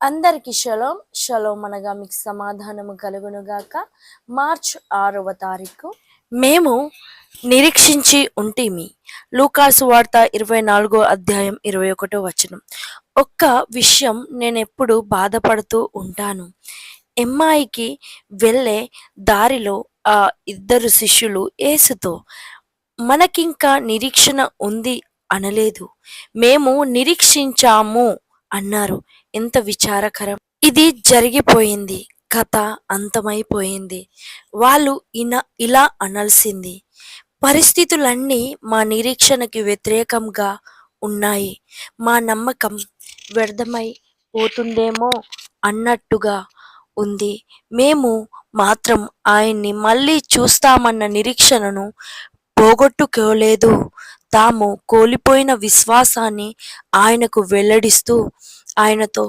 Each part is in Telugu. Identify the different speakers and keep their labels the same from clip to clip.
Speaker 1: అందరికి షలోం షలోం అనగా మీకు సమాధానము కలుగునుగాక. మార్చ్ 6వ తారీఖు. మేము నిరీక్షించి ఉంటిమి. లూకాసు వార్త 24వ అధ్యాయం 21వ వచనం. ఒక్క విషయం నేనెప్పుడు బాధపడుతూ ఉంటాను. ఎమ్మాయికి వెళ్ళే దారిలో ఆ ఇద్దరు శిష్యులు యేసుతో మనకింకా నిరీక్షణ ఉంది అనలేదు, మేము నిరీక్షించాము అన్నారు. ఎంత విచారకరం! ఇది జరిగిపోయింది, కథ అంతమైపోయింది. వాళ్ళు ఇలా అనాల్సింది, పరిస్థితులన్నీ మా నిరీక్షణకి వ్యతిరేకంగా ఉన్నాయి, మా నమ్మకం వ్యర్థమై పోతుందేమో అన్నట్టుగా ఉంది. మేము మాత్రం ఆయన్ని మళ్ళీ చూస్తామన్న నిరీక్షణను పోగొట్టుకోలేదు. తాము కోల్పోయిన విశ్వాసాన్ని ఆయనకు వెల్లడిస్తూ ఆయనతో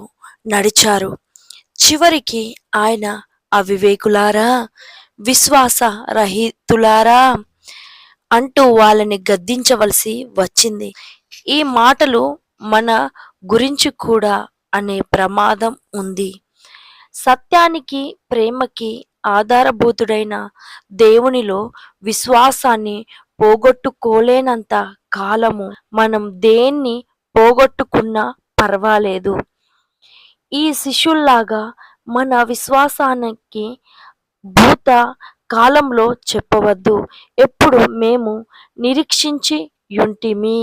Speaker 1: నడిచారు. చివరికి ఆయన అవివేకులారా, విశ్వాస రహితులారా అంటూ వాళ్ళని గద్దించవలసి వచ్చింది. ఈ మాటలు మన గురించి కూడా అనే ప్రమాదం ఉంది. సత్యానికి, ప్రేమకి ఆధారభూతుడైన దేవునిలో విశ్వాసాన్ని పోగొట్టుకోలేనంత కాలము మనం దేన్ని పోగొట్టుకున్నా పర్వాలేదు. ఈ శిష్యుల్లాగా మన విశ్వాసానికి భూత కాలంలో చెప్పవద్దు. ఎప్పుడు మేము నిరీక్షించి యుంటిమి,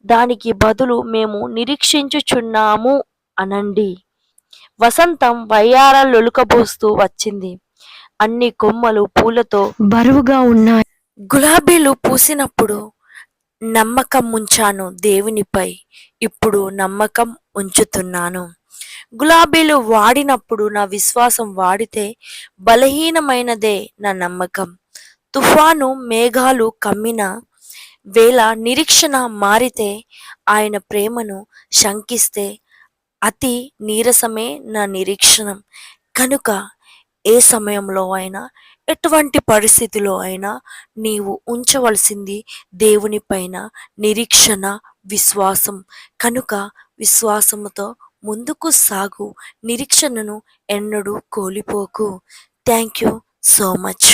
Speaker 1: దానికి బదులు మేము నిరీక్షించుచున్నాము అనండి. వసంతం వయ్యారాలొలుకబోస్తూ వచ్చింది. అన్ని కొమ్మలు పూలతో బరువుగా ఉన్నాయి. గులాబీలు పూసినప్పుడు నమ్మకం ఉంచాను దేవునిపై, ఇప్పుడు నమ్మకం ఉంచుతున్నాను. గులాబీలు వాడినప్పుడు నా విశ్వాసం వాడితే బలహీనమైనదే నా నమ్మకం. తుఫాను మేఘాలు కమ్మిన వేళ నిరీక్షణ మారితే, ఆయన ప్రేమను శంకిస్తే అతి నీరసమే నా నిరీక్షణ. కనుక ఏ సమయంలో అయినా, ఎటువంటి పరిస్థితిలో అయినా నీవు ఉంచవలసింది దేవుని పైన నిరీక్షణ, విశ్వాసం. కనుక విశ్వాసముతో ముందుకు సాగు, నిరీక్షణను ఎన్నడూ కోల్పోకు. Thank you so much.